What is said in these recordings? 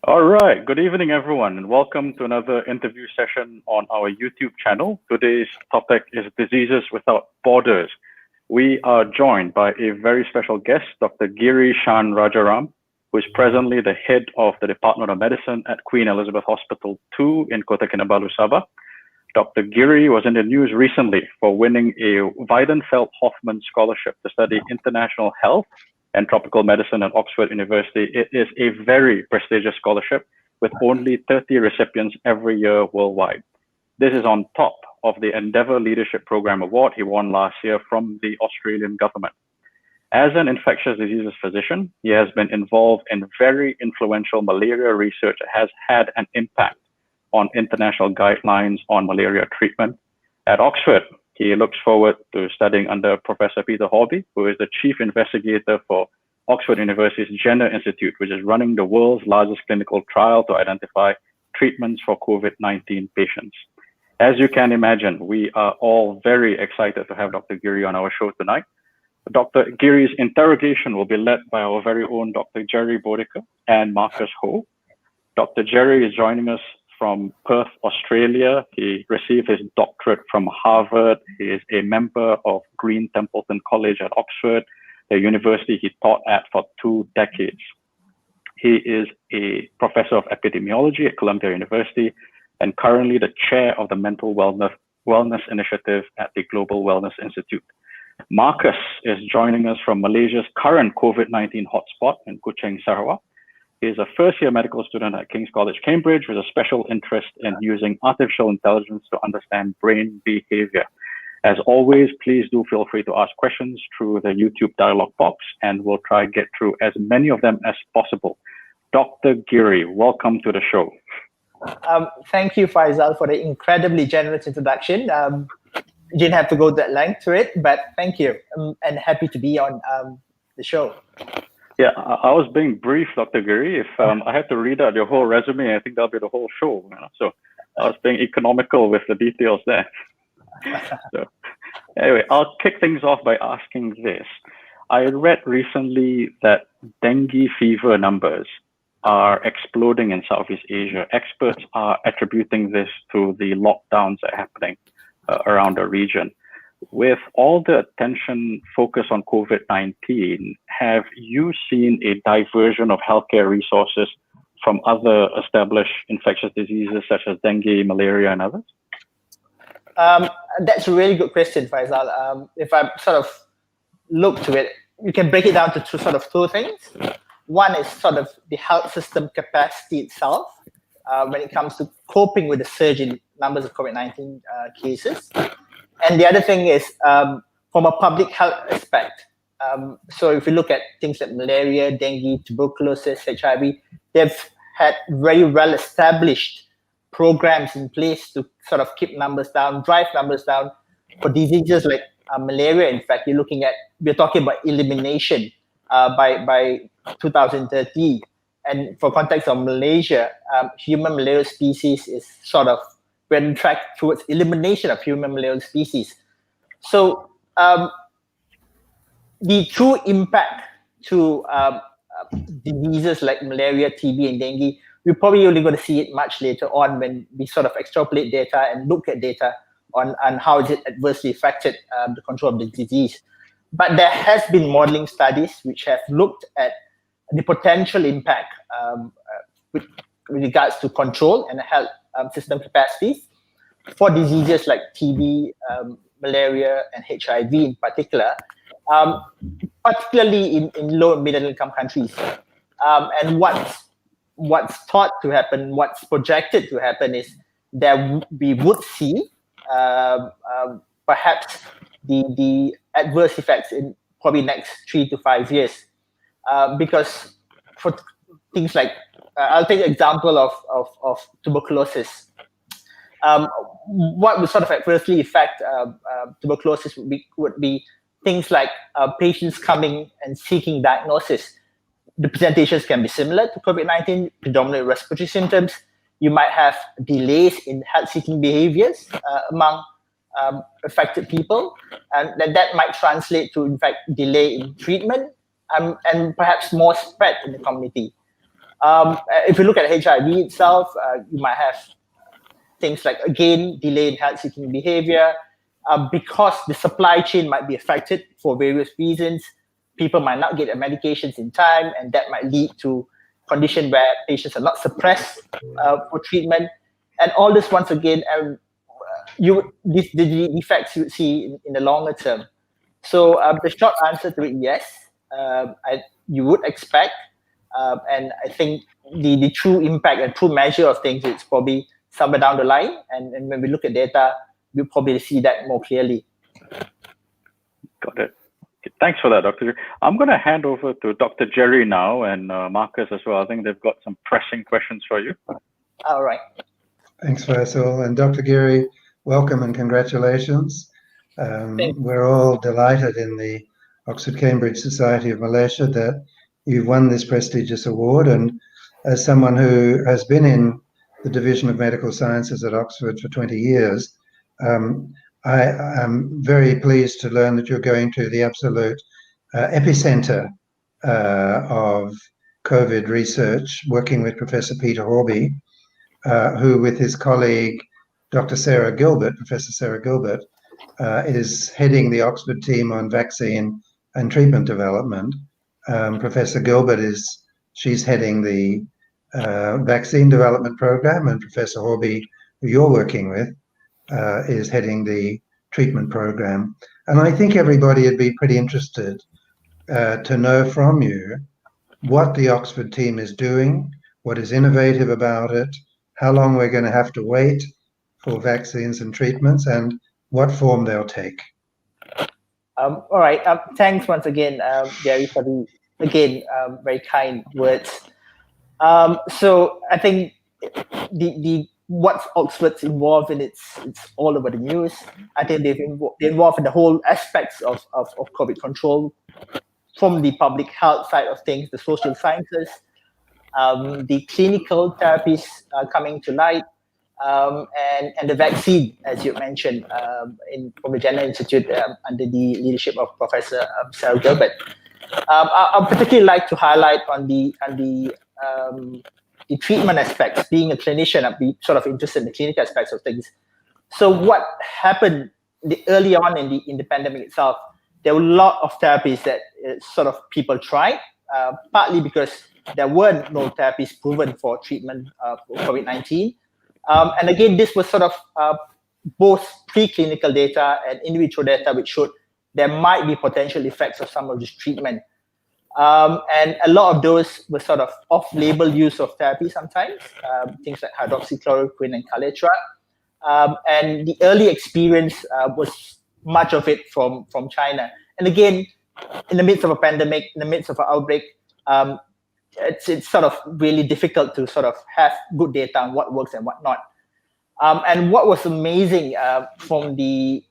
All right. Good evening, everyone, and welcome to another interview session on our YouTube channel. Today's topic is diseases without borders. We are joined by a very special guest, Dr. Giri Rajaram, who is presently the head of the Department of Medicine at Queen Elizabeth Hospital II in Kota Kinabalu, Sabah. Dr. Giri was in the news recently for winning a Weidenfeld-Hoffmann scholarship to study international health and tropical medicine at Oxford University. It is a very prestigious scholarship with only 30 recipients every year worldwide. This is on top of the Endeavour Leadership Program Award he won last year from the Australian government. As an infectious diseases physician, he has been involved in very influential malaria research that has had an impact on international guidelines on malaria treatment. At Oxford, he looks forward to studying under Professor Peter Hawby, who is the chief investigator for Oxford University's Jenner Institute, which is running the world's largest clinical trial to identify treatments for COVID-19 patients. As you can imagine, we are all very excited to have Dr. Giri on our show tonight. Dr. Giri's interrogation will be led by our very own Dr. Gerry Bodeker and Marcus Ho. Dr. Gerry is joining us from Perth, Australia. He received his doctorate from Harvard. He is a member of Green Templeton College at Oxford, a university he taught at for 2 decades. He is a professor of epidemiology at Columbia University and currently the chair of the Mental Wellness Initiative at the Global Wellness Institute. Marcus is joining us from Malaysia's current COVID-19 hotspot in Kuching, Sarawak. He is a first-year medical student at King's College, Cambridge, with a special interest in using artificial intelligence to understand brain behavior. As always, please do feel free to ask questions through the YouTube dialog box, and we'll try to get through as many of them as possible. Dr. Giri, welcome to the show. Thank you, Faisal, for the incredibly generous introduction. You didn't have to go that length to it, but thank you, and happy to be on the show. Yeah, I was being brief, Dr. Giri. If I had to read out your whole resume, I think that'll be the whole show. So I was being economical with the details there. So anyway, I'll kick things off by asking this. I read recently that dengue fever numbers are exploding in Southeast Asia. Experts are attributing this to the lockdowns that are happening around the region. With all the attention focused on COVID-19, have you seen a diversion of healthcare resources from other established infectious diseases such as dengue, malaria, and others? That's a really good question, Faisal. If I sort of look to it, you can break it down to two things. One is sort of the health system capacity itself when it comes to coping with the surge in numbers of COVID-19 cases. And the other thing is from a public health aspect. So if you look at things like malaria, dengue, tuberculosis, HIV, they've had very well-established programs in place to sort of keep numbers down, drive numbers down. For diseases like malaria, in fact, we're talking about elimination by 2030. And for context of Malaysia, human malarial species is sort of we're on track towards elimination of human malarial species. So the true impact to diseases like malaria, TB, and dengue, we're probably only going to see it much later on when we sort of extrapolate data and look at data on how it adversely affected the control of the disease. But there has been modeling studies which have looked at the potential impact with regards to control and health system capacities for diseases like TB, malaria, and HIV in particular, particularly in low and middle income countries. And what's thought to happen, what's projected to happen is that we would see perhaps the adverse effects in probably next 3 to 5 years. Because for things like, I'll take an example of tuberculosis. What would sort of adversely affect tuberculosis would be things like patients coming and seeking diagnosis. The presentations can be similar to COVID-19, predominantly respiratory symptoms. You might have delays in health-seeking behaviors among affected people, and that might translate to, in fact, delay in treatment and perhaps more spread in the community. If you look at HIV itself, you might have things like, again, delay in health-seeking behavior, because the supply chain might be affected for various reasons. People might not get their medications in time, and that might lead to condition where patients are not suppressed for treatment. And all this, once again, the effects you would see in the longer term. So the short answer to it, yes, you would expect. And I think the true impact and true measure of things is probably somewhere down the line. And when we look at data, we'll probably see that more clearly. Got it. Okay, thanks for that, Dr. Gerry. I'm going to hand over to Dr. Gerry now, and Marcus as well. I think they've got some pressing questions for you. All right. Thanks, Faisal. And Dr. Giri, welcome and congratulations. We're all delighted in the Oxford-Cambridge Society of Malaysia that you've won this prestigious award. And as someone who has been in the Division of Medical Sciences at Oxford for 20 years, I am very pleased to learn that you're going to the absolute epicenter of COVID research, working with Professor Peter Horby, who with his colleague, Dr. Sarah Gilbert, Professor Sarah Gilbert, is heading the Oxford team on vaccine and treatment development. Professor Gilbert she's heading the vaccine development program, and Professor Horby, who you're working with, is heading the treatment program. And I think everybody would be pretty interested to know from you what the Oxford team is doing, what is innovative about it, how long we're going to have to wait for vaccines and treatments, and what form they'll take. All right. Thanks once again, Gary, for the, again, very kind words. So I think what Oxford's involved in, it's all over the news. I think they're involved in the whole aspects of COVID control, from the public health side of things, the social sciences, the clinical therapies coming to light, and the vaccine, as you mentioned, from the Jenner Institute under the leadership of Professor Sarah Gilbert. I'd particularly like to highlight on the treatment aspects. Being a clinician, I'd be sort of interested in the clinical aspects of things. So what happened early on in the pandemic itself, there were a lot of therapies that sort of people tried, partly because there were no therapies proven for treatment for COVID-19. And again, this was sort of both preclinical data and in vitro data, which showed there might be potential effects of some of this treatment. And a lot of those were sort of off-label use of therapy sometimes, things like hydroxychloroquine and Kaletra. And the early experience was much of it from China. And again, in the midst of a pandemic, in the midst of an outbreak, it's sort of really difficult to sort of have good data on what works and what not. And what was amazing from the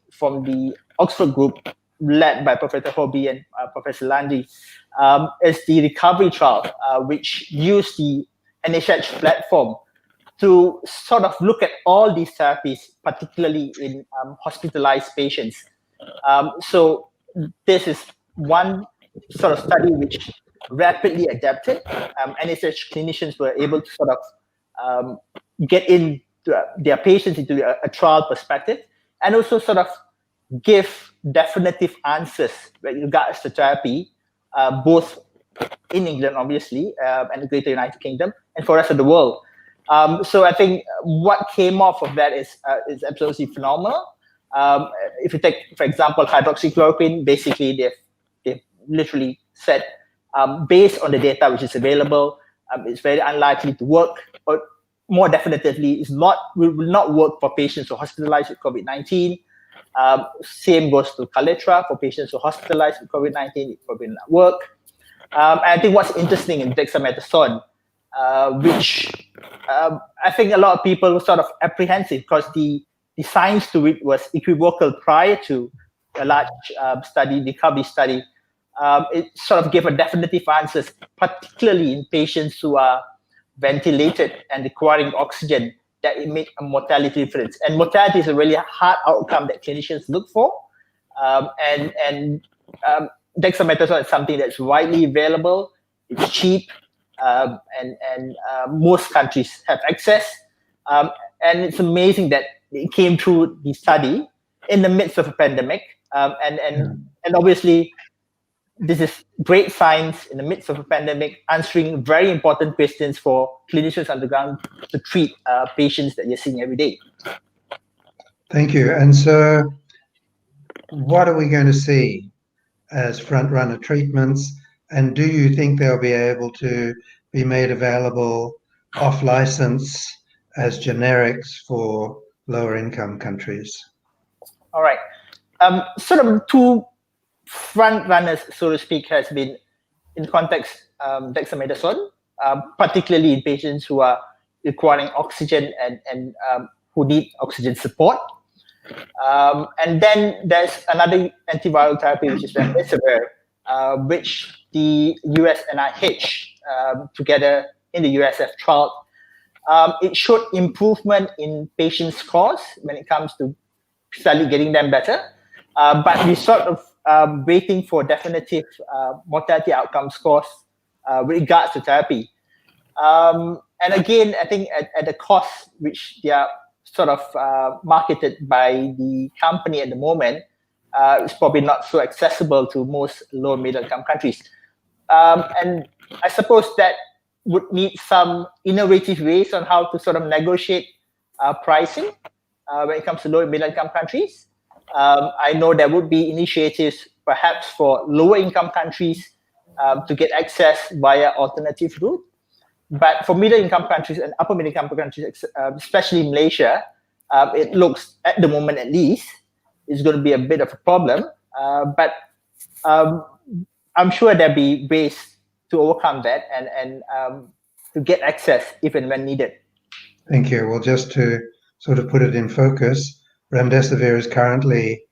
Oxford group, led by Professor Horby and Professor Landry, is the recovery trial, which used the NHS platform to sort of look at all these therapies, particularly in hospitalized patients. So this is one sort of study which rapidly adapted. NHS clinicians were able to sort of get in their patients into a trial perspective, and also sort of give definitive answers with regards to therapy, both in England, obviously, and the Greater United Kingdom, and for the rest of the world. So I think what came off of that is absolutely phenomenal. If you take, for example, hydroxychloroquine, basically they've literally said, based on the data which is available, it's very unlikely to work, or more definitively, will not work for patients who are hospitalized with COVID-19. Same goes to Kaletra for patients who are hospitalized with COVID-19. It probably will not work. And I think what's interesting in dexamethasone, which I think a lot of people were sort of apprehensive because the science to it was equivocal prior to a large study, the recovery study. It sort of gave a definitive answers, particularly in patients who are ventilated and requiring oxygen, that it made a mortality difference. And mortality is a really hard outcome that clinicians look for. And dexamethasone is something that's widely available. It's cheap. and most countries have access. And it's amazing that it came through the study in the midst of a pandemic. And obviously, this is great science in the midst of a pandemic, answering very important questions for clinicians on the ground to treat patients that you're seeing every day. Thank you. And so what are we going to see as front-runner treatments? And do you think they'll be able to be made available off-license as generics for lower-income countries? All right. Sort of two front runners, so to speak, has been in context dexamethasone, particularly in patients who are requiring oxygen and who need oxygen support. And then there's another antiviral therapy, which is remdesivir, which the US NIH together in the US have trialed. It showed improvement in patient scores when it comes to slightly getting them better. But we sort of waiting for definitive mortality outcome scores with regards to therapy. And again, I think at the cost which they are sort of marketed by the company at the moment, it's probably not so accessible to most low and middle income countries. And I suppose that would need some innovative ways on how to sort of negotiate pricing when it comes to low and middle income countries. I know there would be initiatives perhaps for lower income countries to get access via alternative route. But for middle income countries and upper middle income countries, especially Malaysia, it looks at the moment at least is going to be a bit of a problem. But I'm sure there'll be ways to overcome that and to get access if and when needed. Thank you. Well, just to sort of put it in focus, remdesivir is currently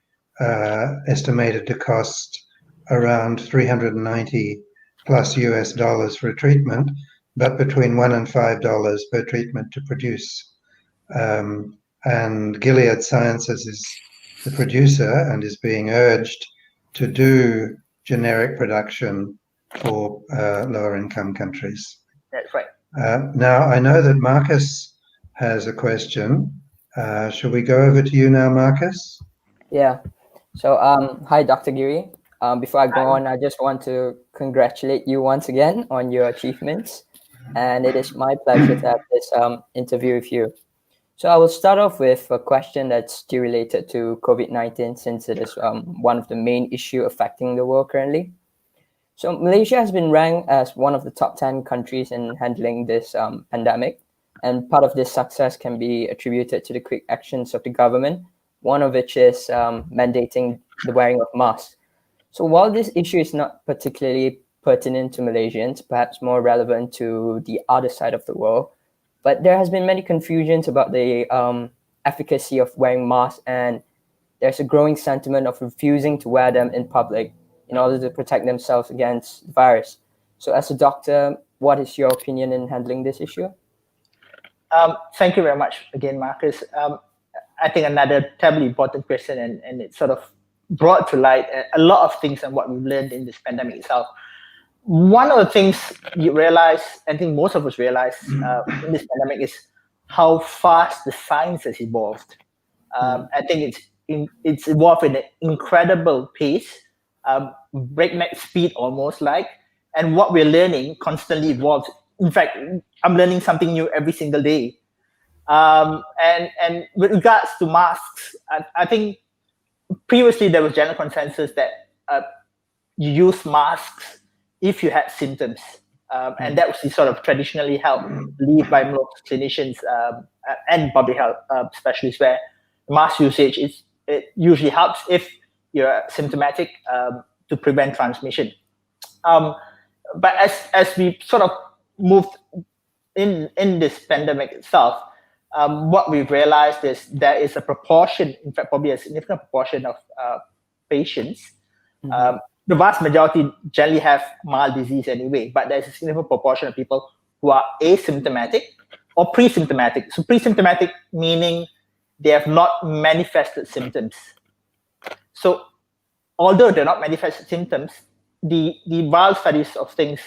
estimated to cost around $390 plus US dollars for a treatment, but between $1 and $5 per treatment to produce. And Gilead Sciences is the producer and is being urged to do generic production for lower income countries. That's right. Now, I know that Marcus has a question. Should we go over to you now, Marcus? Yeah. So, hi, Dr. Giri. Before I go on, I just want to congratulate you once again on your achievements. And it is my pleasure to have this interview with you. So I will start off with a question that's still related to COVID-19, since it is one of the main issues affecting the world currently. So Malaysia has been ranked as one of the top 10 countries in handling this pandemic. And part of this success can be attributed to the quick actions of the government, one of which is mandating the wearing of masks. So while this issue is not particularly pertinent to Malaysians, perhaps more relevant to the other side of the world, but there has been many confusions about the efficacy of wearing masks, and there's a growing sentiment of refusing to wear them in public in order to protect themselves against the virus. So as a doctor, what is your opinion in handling this issue? Thank you very much again, Marcus. I think another terribly important question, and it sort of brought to light a lot of things and what we've learned in this pandemic itself. One of the things you realize, I think most of us realize in this pandemic, is how fast the science has evolved. I think it's evolved in an incredible pace, breakneck speed almost like, and what we're learning constantly evolves. In fact, I'm learning something new every single day. And with regards to masks, I think previously there was general consensus that you use masks if you had symptoms. And that was the sort of traditionally held belief by most clinicians and public health specialists, where mask usage it usually helps if you're symptomatic to prevent transmission. But as we sort of moved in this pandemic itself, what we've realized is there is a proportion, in fact, probably a significant proportion of patients. The vast majority generally have mild disease anyway, but there's a significant proportion of people who are asymptomatic or pre-symptomatic. So pre-symptomatic meaning they have not manifested symptoms. So although they're not manifested symptoms, the viral studies of things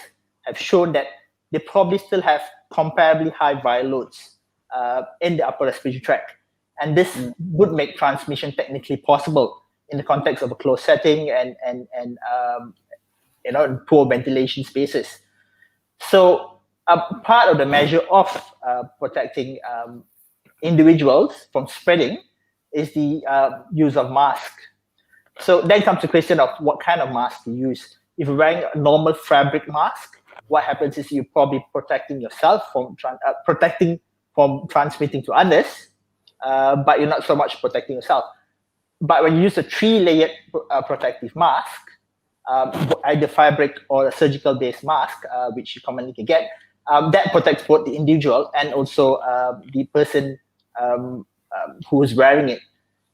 have shown that they probably still have comparably high viral loads in the upper respiratory tract. And this would make transmission technically possible in the context of a closed setting and poor ventilation spaces. So part of the measure of protecting individuals from spreading is the use of mask. So then comes the question of what kind of mask you use. If you're wearing a normal fabric mask, what happens is you're probably protecting yourself from transmitting to others, but you're not so much protecting yourself. But when you use a 3-layered protective mask, either fabric or a surgical-based mask, which you commonly can get, that protects both the individual and also the person who is wearing it.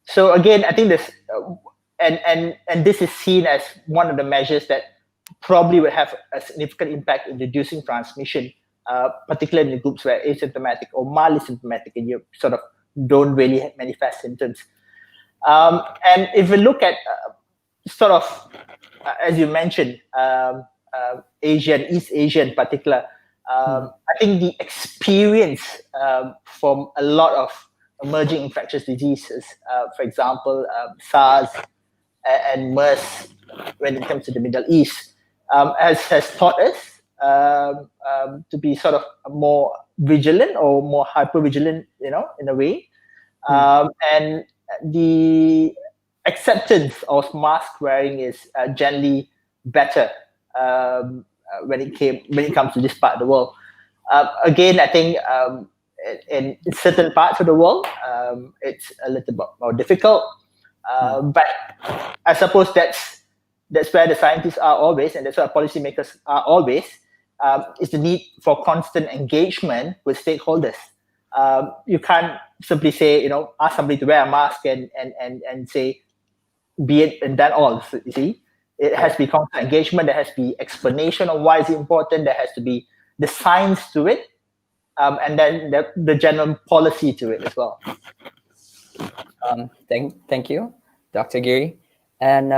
So again, I think this, and this is seen as one of the measures that probably would have a significant impact in reducing transmission, particularly in the groups where asymptomatic or mildly symptomatic and you sort of don't really manifest symptoms. And if we look at sort of, as you mentioned, East Asia in particular, I think the experience from a lot of emerging infectious diseases, for example, SARS and MERS, when it comes to the Middle East, has taught us to be sort of more vigilant or more hyper-vigilant, in a way. And the acceptance of mask wearing is generally better when it comes to this part of the world. Again, I think in certain parts of the world, it's a little bit more difficult. But I suppose that's where the scientists are always, and that's where policymakers are always, is the need for constant engagement with stakeholders. You can't simply say, ask somebody to wear a mask and say, be it and that all. You see, it has to be constant engagement. There has to be explanation of why it's important. There has to be the science to it, and then the general policy to it as well. Thank you, Dr. Giri. And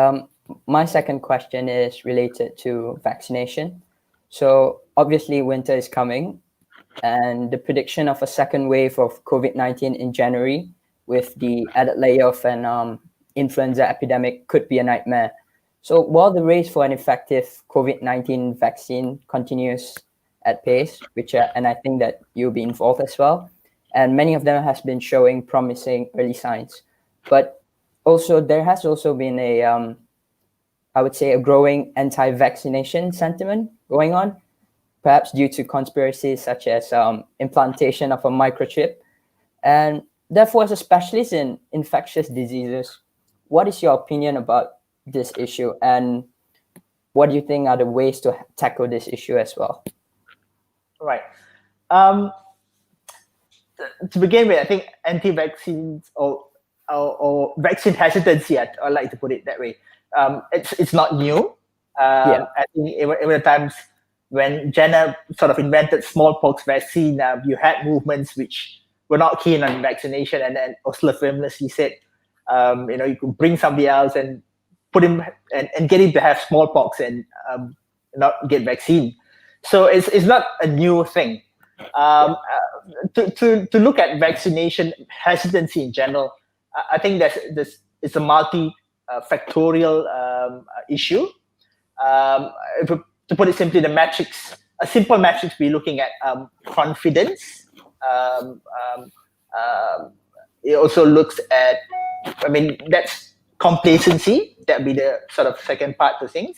my second question is related to vaccination. So obviously winter is coming, and the prediction of a second wave of COVID-19 in January with the added layer of an influenza epidemic could be a nightmare. So while the race for an effective COVID-19 vaccine continues at pace, and I think that you'll be involved as well, and many of them has been showing promising early signs, but also there has also been I would say a growing anti-vaccination sentiment going on, perhaps due to conspiracies such as implantation of a microchip. And therefore, as a specialist in infectious diseases, what is your opinion about this issue, and what do you think are the ways to tackle this issue as well? Right. To begin with, I think anti-vaccines or vaccine hesitancy, I like to put it that way, it's not new. I think even the times when Jenner sort of invented smallpox vaccine, you had movements which were not keen on vaccination, and then Ursula famously said, you could bring somebody else and put him and get him to have smallpox and not get vaccine. So it's not a new thing. To look at vaccination hesitancy in general, I think it's a multi-factorial issue. To put it simply, a simple metrics we're looking at confidence. It also looks at, that's complacency. That'd be the sort of second part of things.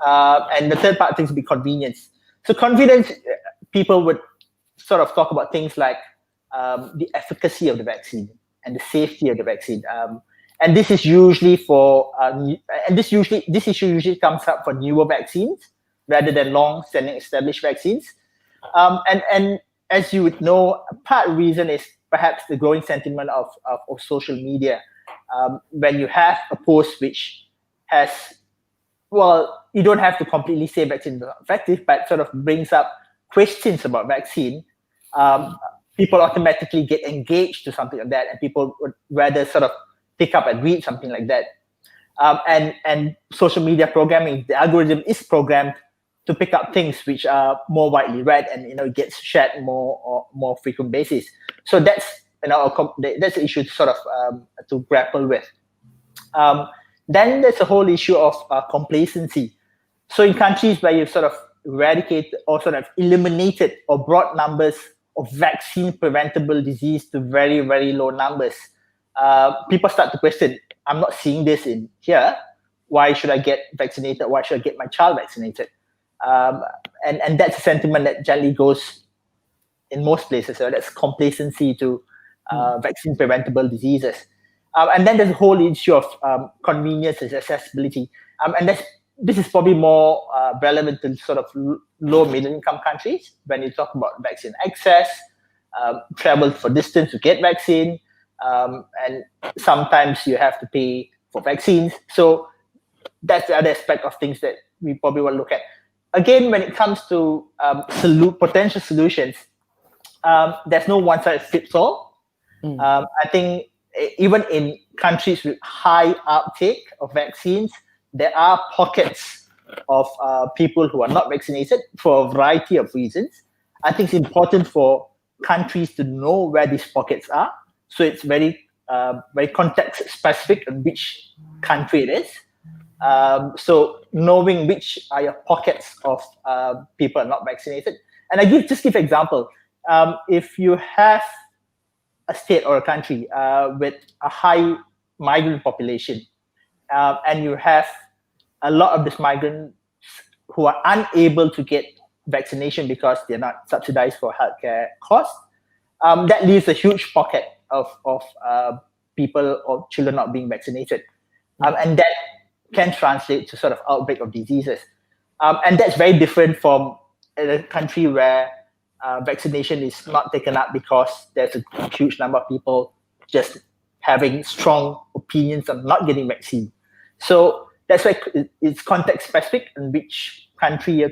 And the third part of things would be convenience. So confidence, people would sort of talk about things like the efficacy of the vaccine and the safety of the vaccine. And this is usually this issue usually comes up for newer vaccines rather than long-standing established vaccines. And as you would know, part reason is perhaps the growing sentiment of social media. When you have a post which has, you don't have to completely say vaccine is not effective, but sort of brings up questions about vaccine, people automatically get engaged to something like that, and people would rather sort of pick up and read something like that. And social media programming, the algorithm is programmed to pick up things which are more widely read and it gets shared more frequent basis. So that's that's the issue to sort of to grapple with. Then there's a whole issue of complacency. So in countries where you've sort of eradicated or sort of eliminated or brought numbers of vaccine preventable disease to very, very low numbers, people start to question, I'm not seeing this in here. Why should I get vaccinated? Why should I get my child vaccinated? And that's a sentiment that generally goes in most places. So that's complacency to vaccine preventable diseases. And then there's a whole issue of convenience and accessibility. And this is probably more relevant to sort of low middle income countries when you talk about vaccine access, travel for distance to get vaccine, and sometimes you have to pay for vaccines. So that's the other aspect of things that we probably will look at. Again, when it comes to potential solutions, there's no one size fits all. I think even in countries with high uptake of vaccines, there are pockets of people who are not vaccinated for a variety of reasons. I think it's important for countries to know where these pockets are. So it's very context specific in which country it is. So knowing which are your pockets of people are not vaccinated. And I just give example. If you have a state or a country with a high migrant population, and you have a lot of these migrants who are unable to get vaccination because they're not subsidized for healthcare costs, that leaves a huge pocket of people or children not being vaccinated. And that can translate to sort of outbreak of diseases. And that's very different from a country where vaccination is not taken up because there's a huge number of people just having strong opinions on not getting vaccine. So that's why it's context specific in which country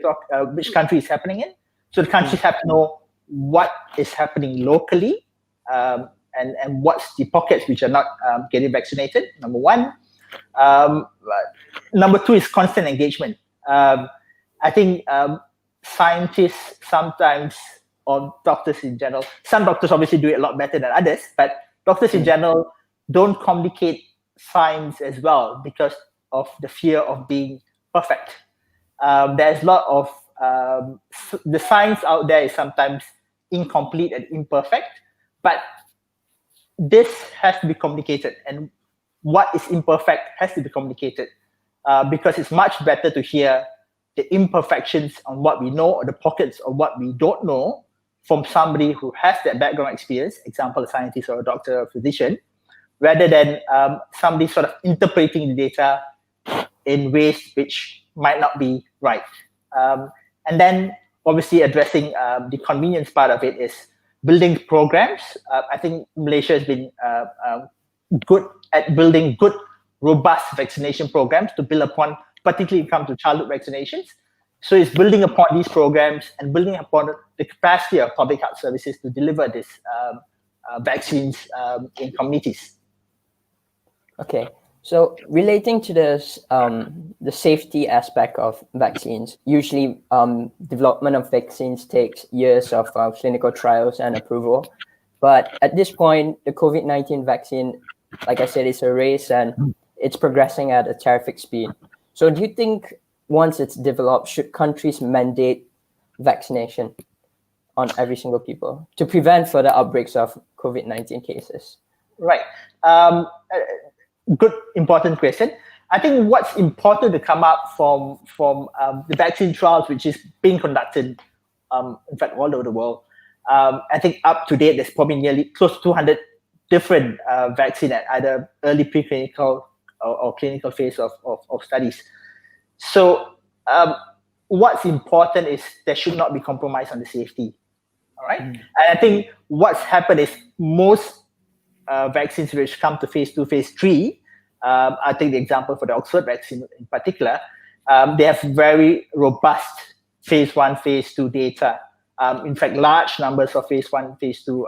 which country is happening in. So the countries have to know what is happening locally, and what's the pockets which are not getting vaccinated, number one. Number two is constant engagement. I think scientists sometimes, or doctors in general, some doctors obviously do it a lot better than others, but doctors in general don't communicate science as well because of the fear of being perfect. There's a lot of the science out there is sometimes incomplete and imperfect, but this has to be communicated, and what is imperfect has to be communicated, because it's much better to hear the imperfections on what we know or the pockets of what we don't know from somebody who has that background experience, example, a scientist or a doctor or a physician, rather than somebody sort of interpreting the data in ways which might not be right. And then obviously addressing the convenience part of it is building programs. I think Malaysia has been good at building good, robust vaccination programs to build upon, particularly when it comes to childhood vaccinations. So it's building upon these programs and building upon the capacity of public health services to deliver these vaccines in communities. Okay, so relating to this, the safety aspect of vaccines, usually development of vaccines takes years of clinical trials and approval. But at this point, the COVID-19 vaccine, like I said, it's a race and it's progressing at a terrific speed. So do you think once it's developed, should countries mandate vaccination on every single people to prevent further outbreaks of COVID-19 cases? Right. Good, important question. I think what's important to come up from the vaccine trials, which is being conducted, in fact, all over the world. I think up to date, there's probably nearly close to 200 different vaccine at either early preclinical or clinical phase of studies. So what's important is there should not be compromise on the safety. All right. And I think what's happened is most vaccines which come to phase 2, phase 3, I think the example for the Oxford vaccine in particular, they have very robust phase 1, phase 2 data. In fact, large numbers of phase 1, phase 2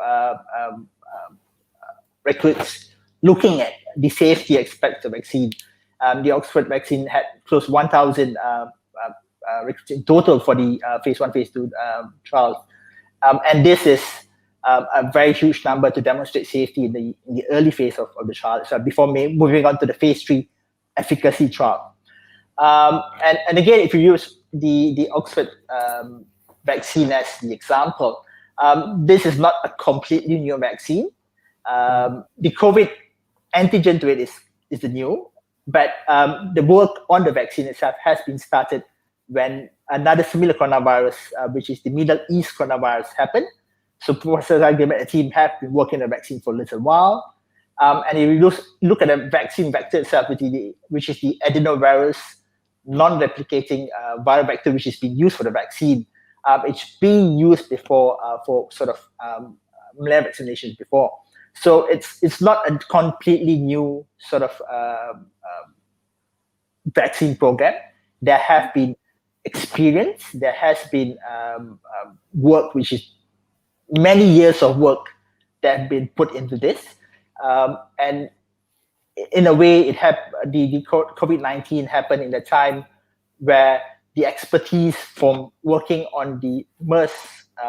recruits looking at the safety aspects of vaccine. The Oxford vaccine had close to 1,000 recruits in total for the phase 1, phase 2 trials. And this is a very huge number to demonstrate safety in the early phase of the trial, so before moving on to the phase 3 efficacy trial. And again, if you use the Oxford vaccine as the example, this is not a completely new vaccine. The COVID antigen to it is the new, but the work on the vaccine itself has been started when another similar coronavirus, which is the Middle East coronavirus, happened. So Professor Zagir and the team have been working on the vaccine for a little while. And if you look at the vaccine vector itself, which is the adenovirus non-replicating viral vector, which is being used for the vaccine, it's being used before for sort of malaria vaccinations before. So it's not a completely new sort of vaccine program. There have been experience. There has been work, which is many years of work that have been put into this. And in a way, the COVID-19 happened in a time where the expertise from working on the MERS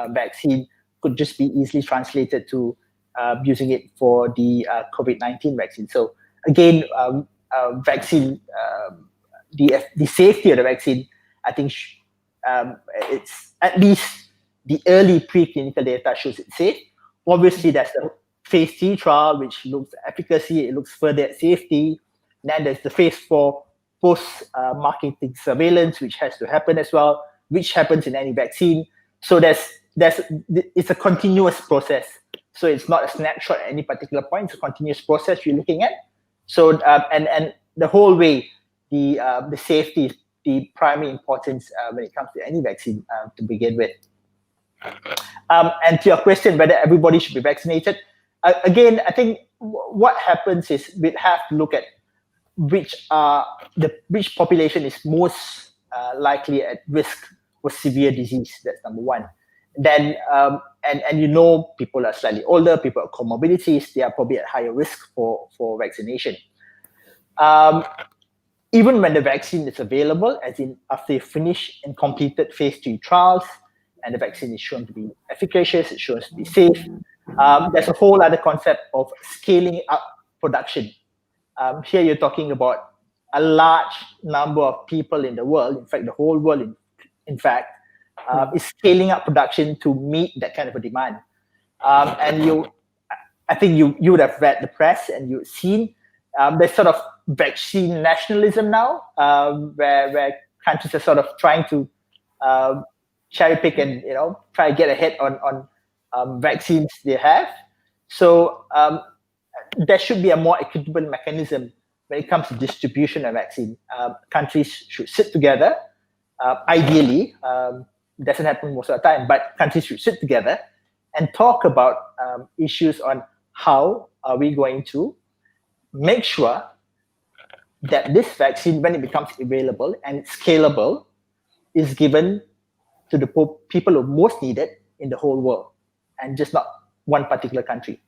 vaccine could just be easily translated to using it for the COVID-19 vaccine. So again, vaccine, the safety of the vaccine, I think it's at least the early preclinical data shows it's safe. Obviously, there's the phase 3 trial, which looks at efficacy, it looks further at safety. Then there's the phase 4 post-marketing surveillance, which has to happen as well, which happens in any vaccine. So it's a continuous process. So it's not a snapshot at any particular point. It's a continuous process you're looking at. So and the whole way, the safety is the primary importance when it comes to any vaccine to begin with. And to your question, whether everybody should be vaccinated, again, I think what happens is we have to look at which population is most likely at risk for severe disease. That's number one. Then and people are slightly older, people have comorbidities, they are probably at higher risk for vaccination. Even when the vaccine is available, as in after you finish and completed phase 3 trials, and the vaccine is shown to be efficacious, it's shown to be safe, there's a whole other concept of scaling up production. Here you're talking about a large number of people in the world, in fact, the whole world, is scaling up production to meet that kind of a demand. And I think you would have read the press and you've seen there's sort of vaccine nationalism now, where countries are sort of trying to cherry pick and try to get ahead on vaccines they have. So there should be a more equitable mechanism when it comes to distribution of vaccine. Countries should sit together. Ideally, doesn't happen most of the time, but countries should sit together and talk about issues on how are we going to make sure that this vaccine, when it becomes available and scalable, is given to the people who most need it in the whole world, and just not one particular country.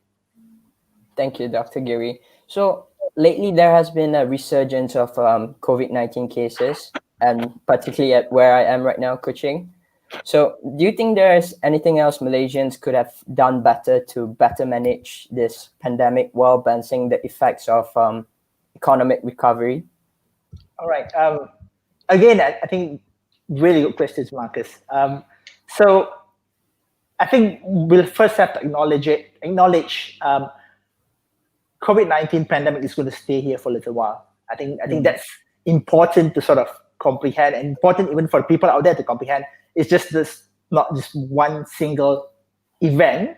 Thank you, Dr. Giri. So lately there has been a resurgence of COVID-19 cases, and particularly at where I am right now, Kuching. So do you think there is anything else Malaysians could have done better to better manage this pandemic while balancing the effects of economic recovery? All right. Again, I think really good questions, Marcus. So I think we'll first have to acknowledge COVID-19 pandemic is going to stay here for a little while. I think that's important to sort of comprehend, and important even for people out there to comprehend. It's just not just one single event.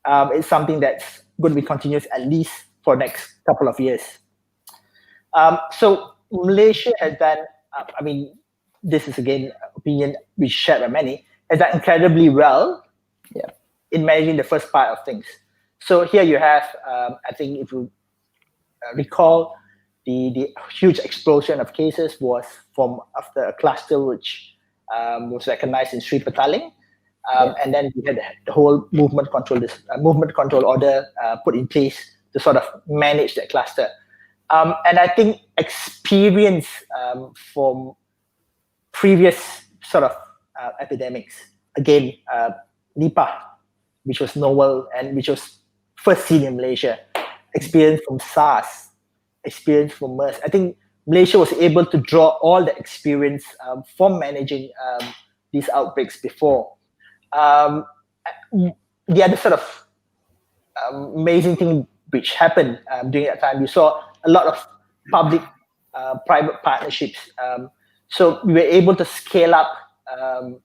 It's something that's going to be continuous at least for the next couple of years. So Malaysia has done, this is again opinion we shared by many, has done incredibly well in managing the first part of things. So here you have, I think if you recall, the huge explosion of cases was from after a cluster which was recognized in Sri Petaling, and then we had the whole movement control order put in place to sort of manage that cluster. And I think experience from previous sort of epidemics. Again, Nipah, which was novel and which was first seen in Malaysia, experience from SARS, experience from MERS. I think Malaysia was able to draw all the experience from managing these outbreaks before. The other sort of amazing thing which happened during that time, you saw a lot of public-private partnerships. So we were able to scale up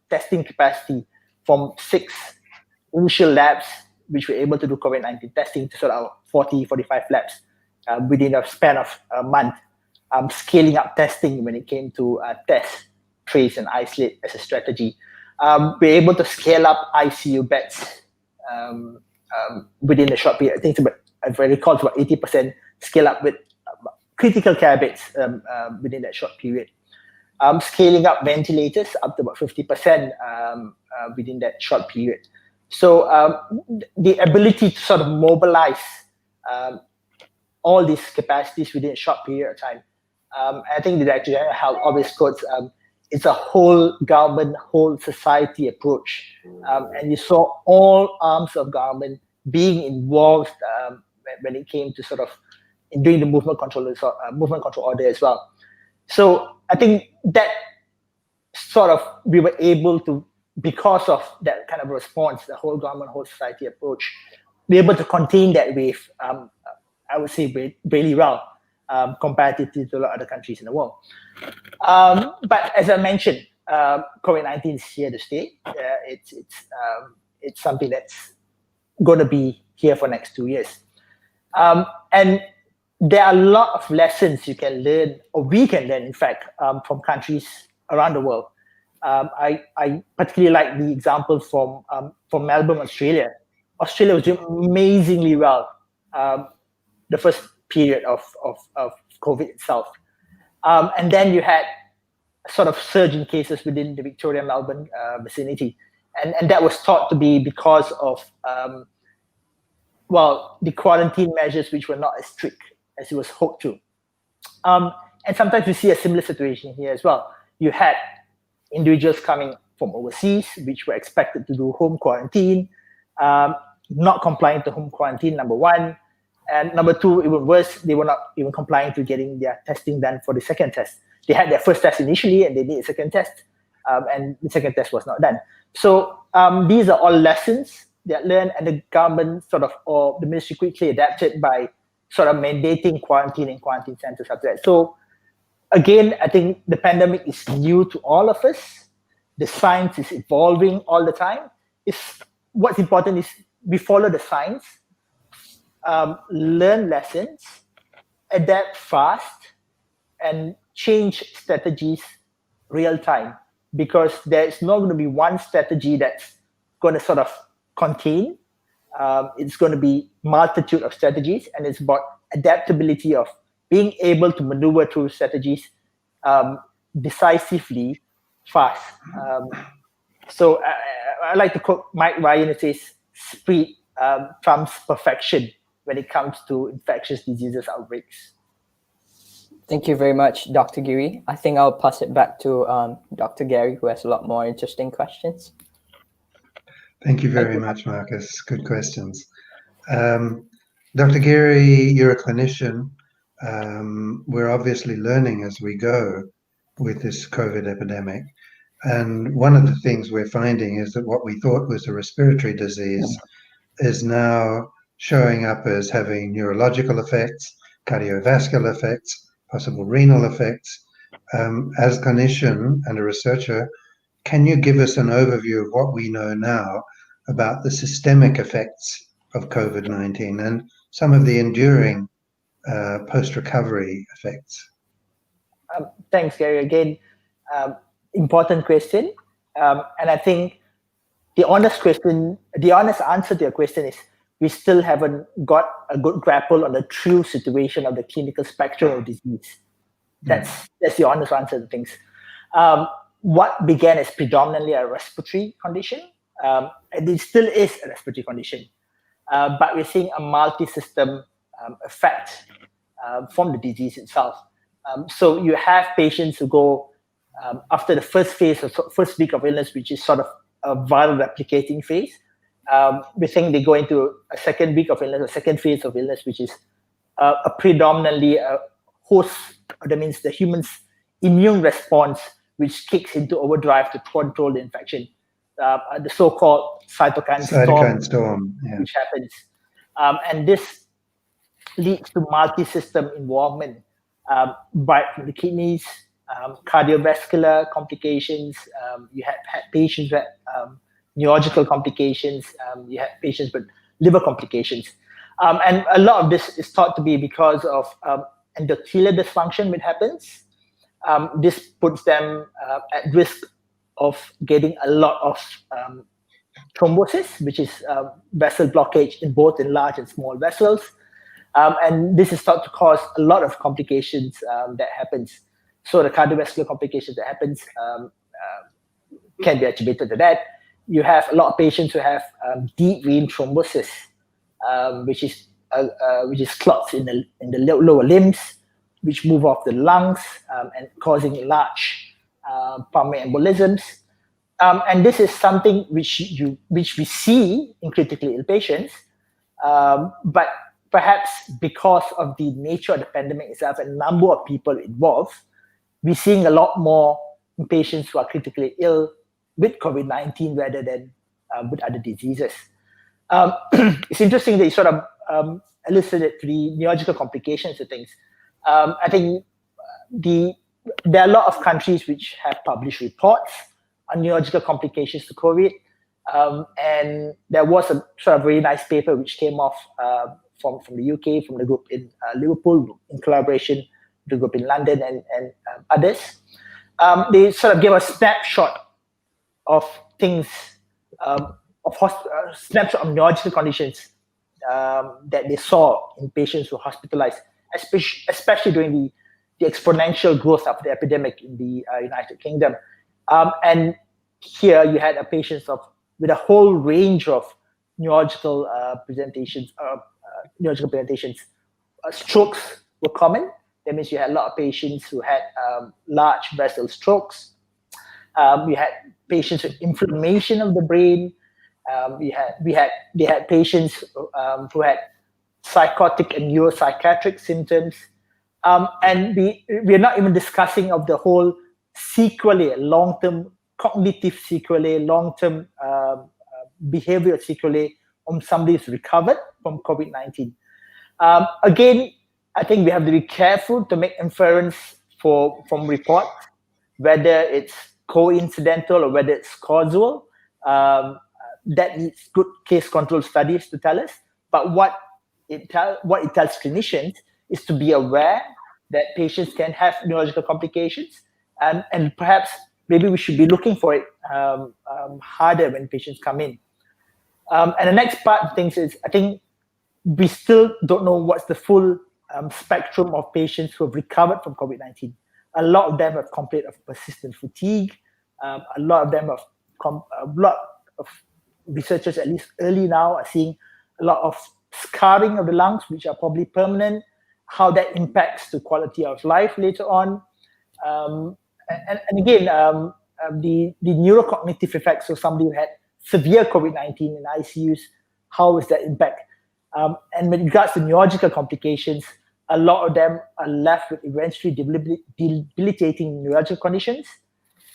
testing capacity from 6 initial labs, which were able to do COVID-19 testing, to sort of 40, 45 labs within a span of a month. Scaling up testing when it came to test, trace, and isolate as a strategy. We're able to scale up ICU beds within a short period. I think it's about, if I recall, it's about 80% scale up with critical care beds within that short period. Scaling up ventilators up to about 50% within that short period. So the ability to sort of mobilize all these capacities within a short period of time. I think the Director General of Health always quotes, it's a whole government, whole society approach. And you saw all arms of government being involved when it came to sort of doing the movement control order as well. So I think that sort of we were able to, because of that kind of response, the whole government, whole society approach, be able to contain that wave, I would say really well, comparatively to a lot of other countries in the world. But as I mentioned, COVID-19 is here to stay. It's something that's going to be here for next 2 years. And there are a lot of lessons you can learn, or we can learn, in fact, from countries around the world. I particularly like the example from Melbourne, Australia. Australia was doing amazingly well the first period of COVID itself. And then you had sort of surge in cases within the Victoria, Melbourne vicinity. And that was thought to be because of, the quarantine measures, which were not as strict as it was hoped to. And sometimes we see a similar situation here as well. You had individuals coming from overseas, which were expected to do home quarantine, not complying to home quarantine, number one. And number two, even worse, they were not even complying to getting their testing done for the second test. They had their first test initially and they did a second test, and the second test was not done. So these are all lessons that learned, and the government or the ministry quickly adapted by sort of mandating quarantine and quarantine centers after that. So again, I think the pandemic is new to all of us. The science is evolving all the time. What's important is we follow the science, learn lessons, adapt fast, and change strategies real time, because there is not going to be one strategy that's going to sort of contain. It's going to be multitude of strategies, and it's about adaptability of being able to maneuver through strategies decisively, fast. So I like to quote Mike Ryan, who says, "Speed trumps perfection when it comes to infectious diseases outbreaks." Thank you very much, Dr. Giri. I think I'll pass it back to Dr. Gerry, who has a lot more interesting questions. Thank you very much, Marcus. Good questions. Dr. Giri, you're a clinician. We're obviously learning as we go with this COVID epidemic. And one of the things we're finding is that what we thought was a respiratory disease is now showing up as having neurological effects, cardiovascular effects, possible renal effects. As a clinician and a researcher, can you give us an overview of what we know now about the systemic effects of COVID-19 and some of the enduring post-recovery effects? Thanks, Gary. Again, important question. And I think the honest answer to your question is we still haven't got a good grapple on the true situation of the clinical spectrum of disease. That's the honest answer to things. What began as predominantly a respiratory condition, and it still is a respiratory condition, but we're seeing a multi-system effect from the disease itself. So you have patients who go after the first phase, or first week of illness, which is sort of a viral replicating phase, we think they go into a second week of illness, a second phase of illness, which is a predominantly host, that means the human's immune response, which kicks into overdrive to control the infection, the so-called cytokine storm, which happens. And this leads to multi-system involvement, right from the kidneys, cardiovascular complications. You had patients with neurological complications. You had patients with liver complications. And a lot of this is thought to be because of endothelial dysfunction which happens. This puts them at risk of getting a lot of thrombosis, which is vessel blockage in both in large and small vessels. And this is thought to cause a lot of complications that happens. So the cardiovascular complications that happens can be attributed to that. You have a lot of patients who have deep vein thrombosis, which is clots in the lower limbs, which move off the lungs and causing large pulmonary embolisms. And this is something which we see in critically ill patients, but perhaps because of the nature of the pandemic itself and number of people involved, we're seeing a lot more in patients who are critically ill with COVID-19 rather than with other diseases. It's interesting that you sort of elicited the neurological complications of things. I think there are a lot of countries which have published reports on neurological complications to COVID. And there was a sort of very nice paper which came off from the UK, from the group in Liverpool, in collaboration with the group in London and others. They sort of gave a snapshot of things, snapshot of neurological conditions that they saw in patients who were hospitalized, especially during the exponential growth of the epidemic in the United Kingdom. And here you had patients with a whole range of neurological presentations. Strokes were common. That means you had a lot of patients who had large vessel strokes. You had patients with inflammation of the brain. They had patients who had psychotic and neuropsychiatric symptoms. And we are not even discussing of the whole sequelae, long-term cognitive sequelae, long-term behavioral sequelae on somebody who's recovered from COVID-19. Again, I think we have to be careful to make inference from reports, whether it's coincidental or whether it's causal. That needs good case control studies to tell us. But what it tells clinicians is to be aware that patients can have neurological complications, and perhaps maybe we should be looking for it harder when patients come in. And the next part of things is, I think we still don't know what's the full spectrum of patients who have recovered from COVID-19. A lot of them have complained of persistent fatigue. A lot of them have a lot of researchers, at least early now, are seeing a lot of scarring of the lungs, which are probably permanent, how that impacts the quality of life later on. And again, the neurocognitive effects of somebody who had severe COVID-19 in ICUs, how is that impact? And with regards to neurological complications, a lot of them are left with eventually debilitating neurological conditions.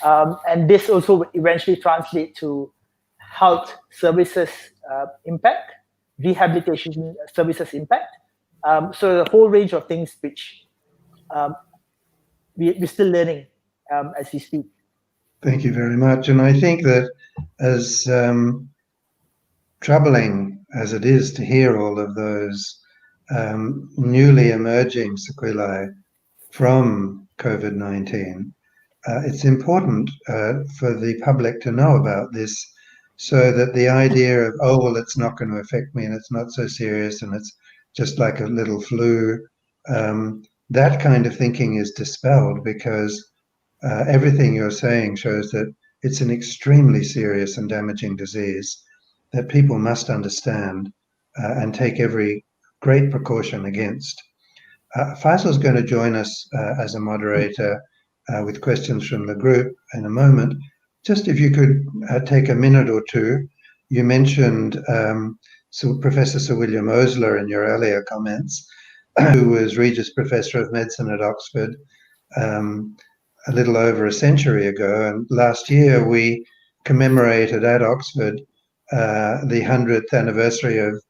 And this also would eventually translate to health services impact, rehabilitation services impact. So the whole range of things which we're still learning as we speak. Thank you very much. And I think that as troubling as it is to hear all of those newly emerging sequelae from COVID-19, it's important for the public to know about this, so that the idea of, oh, well, it's not going to affect me and it's not so serious and it's just like a little flu, that kind of thinking is dispelled, because everything you're saying shows that it's an extremely serious and damaging disease that people must understand and take every great precaution against. Faisal's going to join us as a moderator with questions from the group in a moment. Just if you could take a minute or two. You mentioned Professor Sir William Osler in your earlier comments, who was Regius Professor of Medicine at Oxford a little over a century ago. And last year we commemorated at Oxford the 100th anniversary of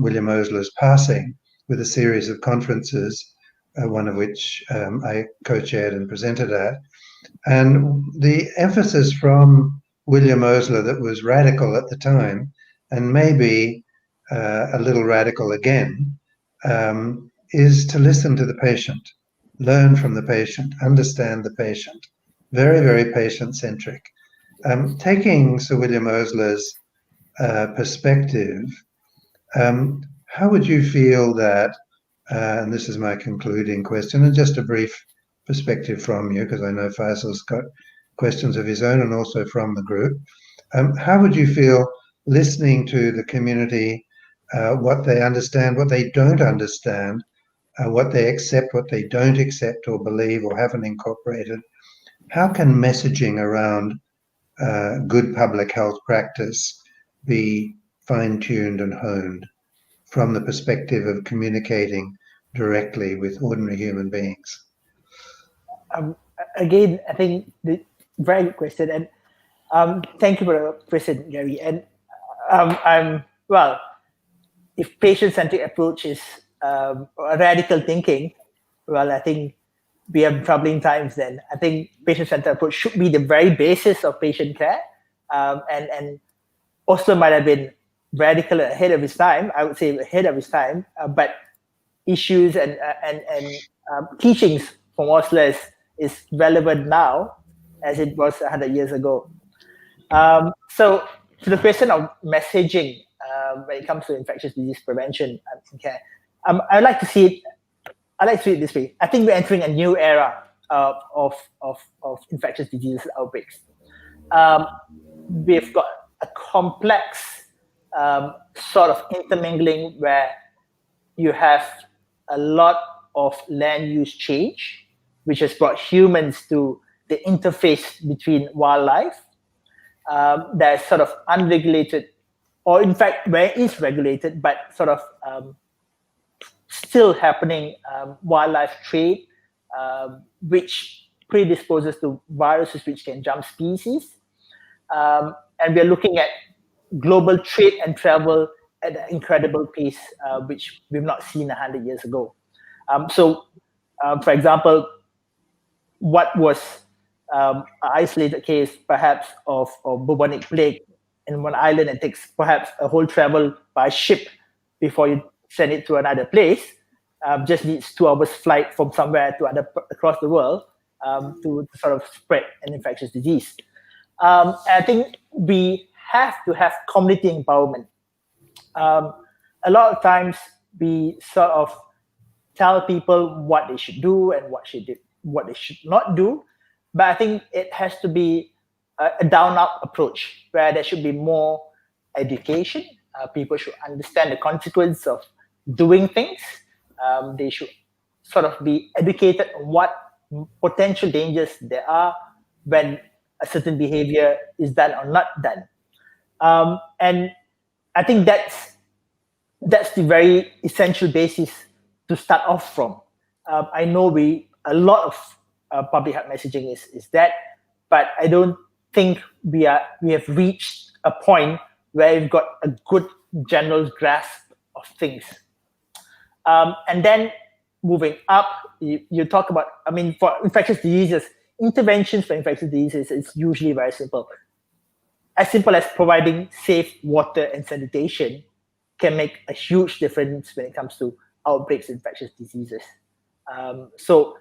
William Osler's passing with a series of conferences, one of which I co-chaired and presented at. And the emphasis from William Osler that was radical at the time, and maybe a little radical again, is to listen to the patient, learn from the patient, understand the patient. Very, very patient-centric. Taking Sir William Osler's perspective, how would you feel that, and this is my concluding question, and just a brief perspective from you, because I know Faisal's got questions of his own and also from the group. How would you feel listening to the community, what they understand, what they don't understand, what they accept, what they don't accept or believe or haven't incorporated? How can messaging around good public health practice be fine-tuned and honed from the perspective of communicating directly with ordinary human beings? Again, I think very good question, and thank you for the question, Gary. And if patient-centric approach is radical thinking, well, I think we have troubling times then. I think patient-centered approach should be the very basis of patient care, and Osler might have been radical ahead of his time. I would say ahead of his time, but issues and teachings from Osler is relevant now as it was 100 years ago. So to the question of messaging when it comes to infectious disease prevention and care, I like to see it this way. I think we're entering a new era of infectious disease outbreaks. We've got a complex sort of intermingling where you have a lot of land use change, which has brought humans to the interface between wildlife. There's sort of unregulated, or in fact, where it is regulated, but sort of still happening wildlife trade, which predisposes to viruses which can jump species. And we're looking at global trade and travel at an incredible pace, which we've not seen 100 years ago. For example, what was an isolated case, perhaps, of bubonic plague in one island, and takes perhaps a whole travel by ship before you send it to another place, just needs 2 hours flight from somewhere to across the world to sort of spread an infectious disease. I think we have to have community empowerment. A lot of times we sort of tell people what they should do and what they should not do, but I think it has to be a down-up approach where there should be more education. People should understand the consequence of doing things. They should sort of be educated on what potential dangers there are when a certain behavior is done or not done. And I think that's the very essential basis to start off from. I know a lot of public health messaging is that, but I don't think we have reached a point where we've got a good general grasp of things. And then moving up, you talk about, for infectious diseases, interventions for infectious diseases is usually very simple. As simple as providing safe water and sanitation can make a huge difference when it comes to outbreaks of infectious diseases. So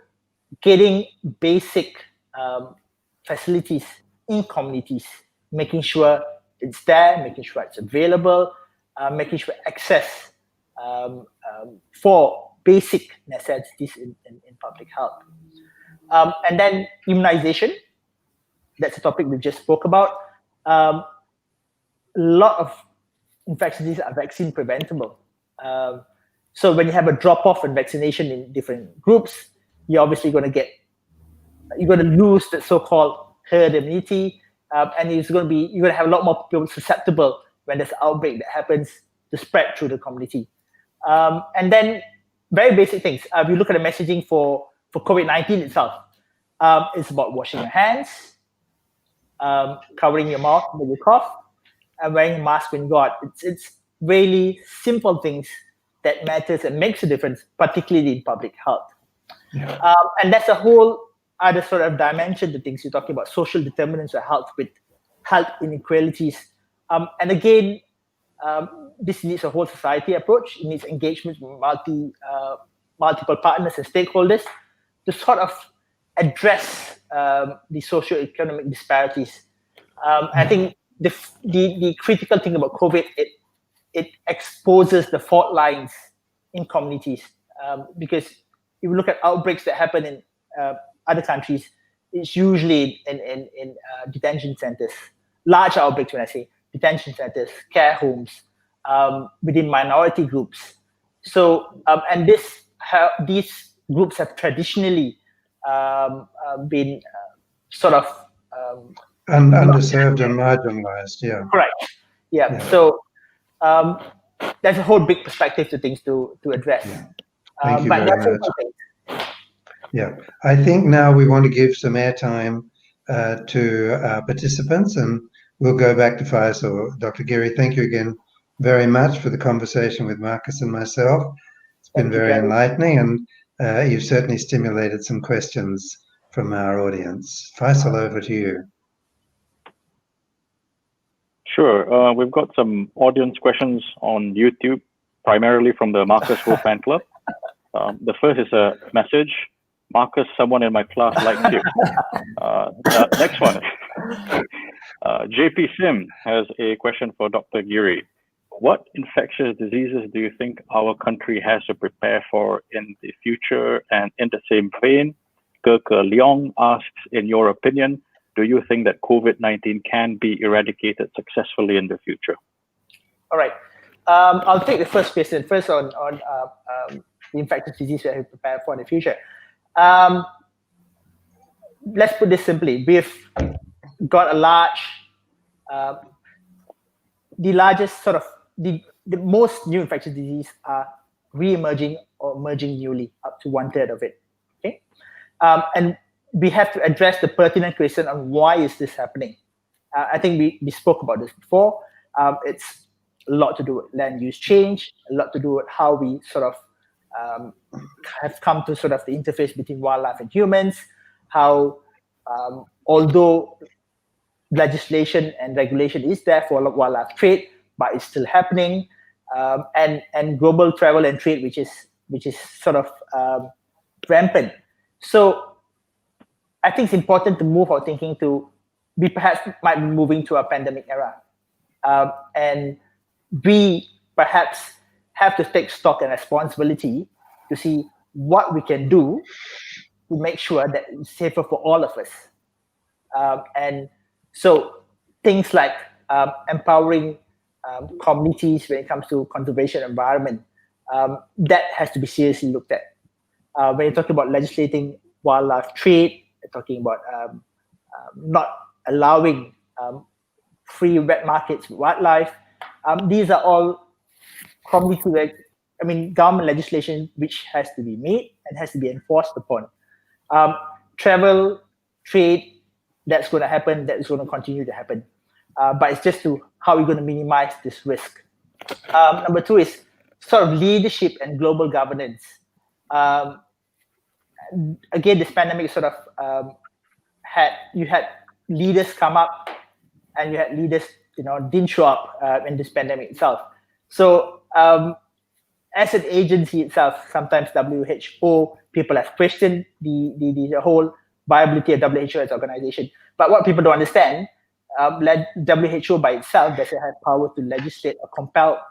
getting basic facilities in communities, making sure it's there, making sure it's available, making sure access for basic necessities in public health. And then immunization, that's a topic we just spoke about. A lot of infectious diseases are vaccine preventable. So when you have a drop-off in vaccination in different groups, you're obviously going to get you're going to lose the so-called herd immunity, and you're going to have a lot more people susceptible when there's an outbreak that happens to spread through the community. And then very basic things. If you look at the messaging for COVID-19 itself, it's about washing your hands, covering your mouth when you cough, and wearing a mask when you go out. It's really simple things that matters and makes a difference, particularly in public health. Yeah. And that's a whole other sort of dimension to things. You're talking about social determinants of health with health inequalities. And again, this needs a whole society approach. It needs engagement with multiple partners and stakeholders to sort of address the socio-economic disparities. I think the critical thing about COVID, it exposes the fault lines in communities, because if you look at outbreaks that happen in other countries, it's usually in detention centers. Large outbreaks, when I say detention centers, care homes, within minority groups. So, and these groups have traditionally been sort of underserved and marginalized. Yeah. Correct. Yeah. So there's a whole big perspective to things to address. Yeah. Thank you but very much. Yeah, I think now we want to give some airtime to our participants, and we'll go back to Faisal. Dr. Giri, thank you again very much for the conversation with Marcus and myself. It's been very enlightening, and you've certainly stimulated some questions from our audience. Faisal, over to you. Sure. We've got some audience questions on YouTube, primarily from the Marcus Ho fan club. The first is a message. Marcus, someone in my class likes you. Next one. JP Sim has a question for Dr. Giri. What infectious diseases do you think our country has to prepare for in the future? And in the same vein, Kirke Leong asks, in your opinion, do you think that COVID-19 can be eradicated successfully in the future? All right. I'll take the first question first on the infectious disease we have to prepare for in the future. Let's put this simply. We've got the largest sort of, the most new infectious diseases are re-emerging or emerging newly, up to 1/3 of it. Okay, and we have to address the pertinent question on why is this happening. I think we spoke about this before. It's a lot to do with land use change, a lot to do with how we sort of have come to sort of the interface between wildlife and humans, how although legislation and regulation is there for wildlife trade, but it's still happening, and global travel and trade, which is sort of rampant. So I think it's important to move our thinking to, we perhaps might be moving to a pandemic era, and we perhaps have to take stock and responsibility to see what we can do to make sure that it's safer for all of us. And so things like empowering communities when it comes to conservation environment, that has to be seriously looked at. When you're talking about legislating wildlife trade, you're talking about not allowing free wet markets with wildlife. These are all government legislation which has to be made and has to be enforced upon. Travel, trade, that's going to happen, that is going to continue to happen. But it's just how we're going to minimize this risk. Number two is sort of leadership and global governance. Again, this pandemic sort of had leaders come up, and you had leaders, didn't show up in this pandemic itself. So as an agency itself, sometimes WHO, people have questioned the whole viability of WHO as an organization. But what people don't understand, WHO by itself doesn't have power to legislate or compel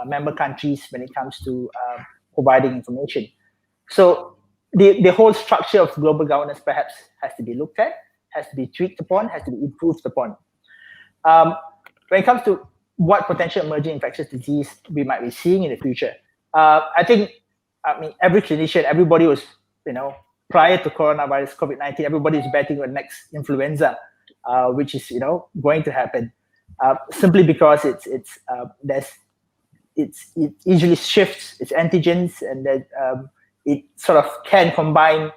member countries when it comes to providing information. So the whole structure of global governance perhaps has to be looked at, has to be tweaked upon, has to be improved upon. When it comes to what potential emerging infectious disease we might be seeing in the future, I think, every clinician, everybody was, prior to coronavirus, COVID-19, everybody is betting on next influenza, which is going to happen, simply because it easily shifts its antigens, and that it sort of can combine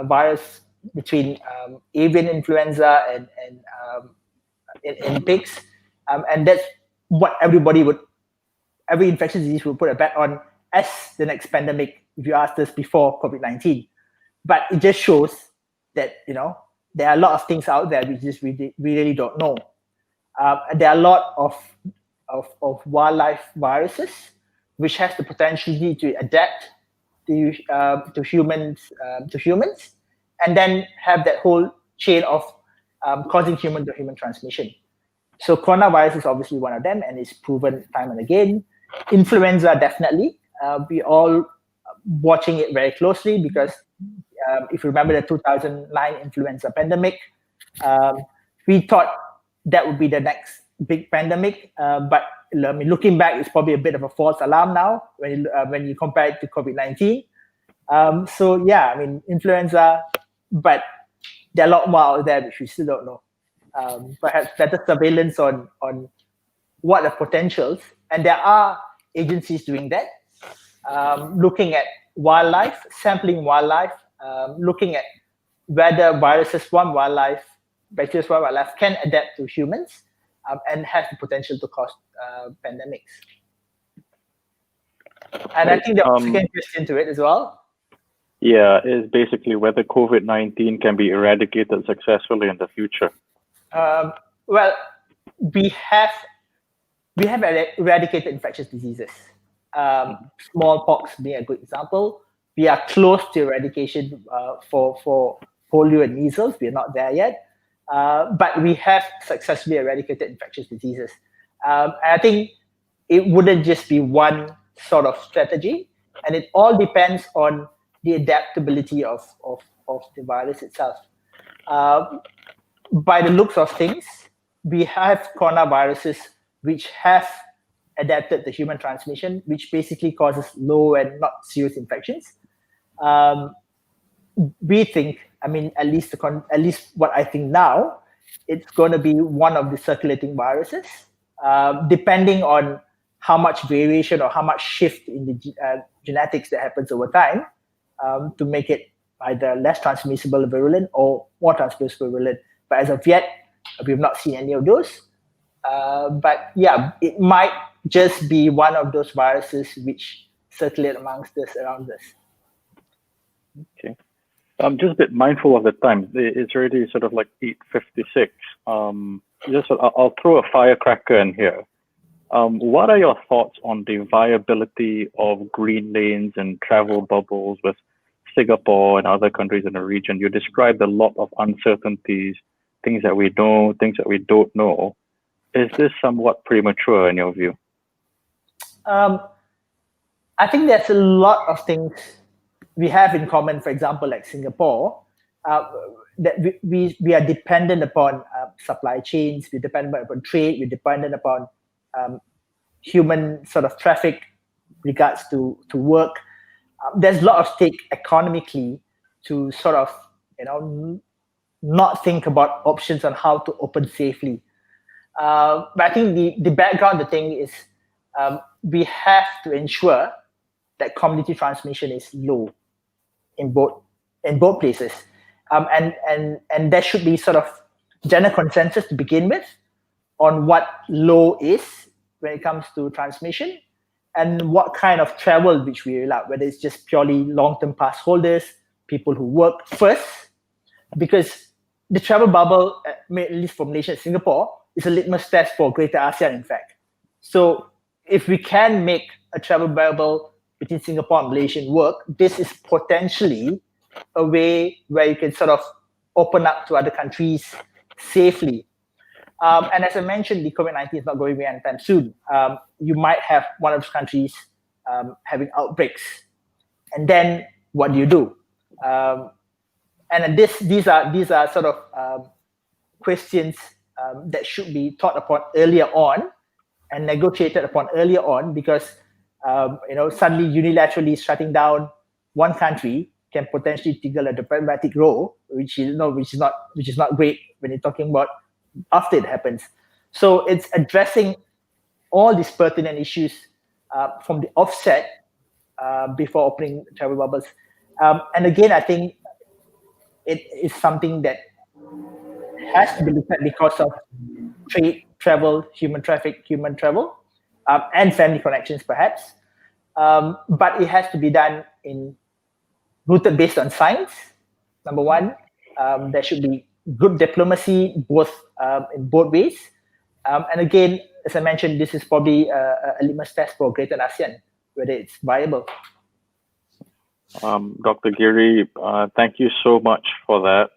virus between avian influenza and in pigs, and that's what every infectious disease would put a bet on as the next pandemic, if you asked us before COVID-19. But it just shows that there are a lot of things out there we really don't know. There are a lot of wildlife viruses which has the potential to adapt to humans, and then have that whole chain of causing human-to-human transmission. So coronavirus is obviously one of them, and it's proven time and again. Influenza, definitely. We all watching it very closely because if you remember the 2009 influenza pandemic, we thought that would be the next big pandemic. But looking back, it's probably a bit of a false alarm now when you compare it to COVID-19. So yeah, I mean, influenza, but there are a lot more out there which we still don't know. Perhaps better surveillance on what are the potentials, and there are agencies doing that, looking at wildlife, sampling wildlife, looking at whether viruses from wildlife, bacteria from wildlife can adapt to humans and have the potential to cause pandemics. And I think the second question to it as well. Yeah, is basically whether COVID-19 can be eradicated successfully in the future. Well, we have eradicated infectious diseases. Smallpox being a good example. We are close to eradication for polio and measles. We are not there yet, but we have successfully eradicated infectious diseases. And I think it wouldn't just be one sort of strategy, and it all depends on the adaptability of the virus itself. By the looks of things, we have coronaviruses which have adapted to human transmission, which basically causes low and not serious infections. We think, I mean, at least what I think now, it's going to be one of the circulating viruses, depending on how much variation or how much shift in the genetics that happens over time, to make it either less transmissible virulent or more transmissible virulent. But as of yet, we've not seen any of those. But yeah, it might just be one of those viruses which circulate amongst us, around us. Okay. I'm just a bit mindful of the time. It's already sort of like 8:56. I'll throw a firecracker in here. What are your thoughts on the viability of green lanes and travel bubbles with Singapore and other countries in the region? You described a lot of uncertainties, things that we know, things that we don't know. Is this somewhat premature in your view? I think there's a lot of things we have in common. For example, like Singapore, that we are dependent upon supply chains, we're dependent upon trade, we're dependent upon human sort of traffic regards to work. There's a lot of stake economically to sort of, not think about options on how to open safely. But I think the background, the thing is, we have to ensure that community transmission is low in both places, and there should be sort of general consensus to begin with on what low is when it comes to transmission, and what kind of travel which we allow, whether it's just purely long-term pass holders, people who work first, because the travel bubble, at least for Malaysia and Singapore, is a litmus test for Greater ASEAN, in fact. So if we can make a travel bubble between Singapore and Malaysia work, this is potentially a way where you can sort of open up to other countries safely. And as I mentioned, the COVID-19 is not going away anytime soon. You might have one of those countries having outbreaks. And then what do you do? And these are sort of questions that should be thought upon earlier on and negotiated upon earlier on, because suddenly unilaterally shutting down one country can potentially trigger the pragmatic role, which is not great when you're talking about after it happens. So it's addressing all these pertinent issues from the offset before opening travel bubbles. And again, I think it is something that has to be looked at because of trade, travel, human travel, and family connections perhaps. But it has to be done rooted based on science. Number one, there should be good diplomacy in both ways. And again, as I mentioned, this is probably a litmus test for Greater ASEAN, whether it's viable. Dr. Giri, thank you so much for that.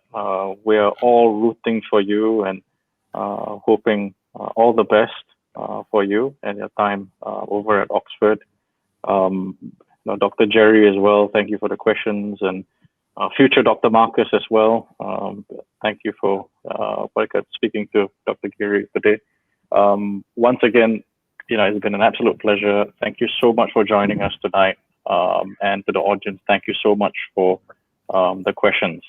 We are all rooting for you and hoping all the best for you and your time over at Oxford. Dr. Gerry as well, thank you for the questions, and future Dr. Marcus as well. Thank you for speaking to Dr. Giri today. Once again, it's been an absolute pleasure. Thank you so much for joining us tonight. And to the audience, thank you so much for the questions.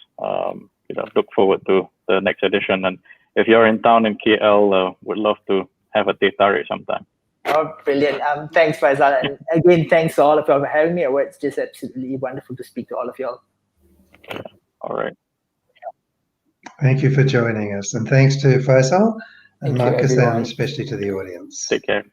Look forward to the next edition. And if you're in town in KL, would love to have a teh tarik sometime. Oh, brilliant. Thanks, Faisal. And again, thanks to all of you for having me. It's just absolutely wonderful to speak to all of you all. Yeah. All right. Thank you for joining us. And thanks to Faisal and Thank you, Marcus, everyone. and especially to the audience. Take care.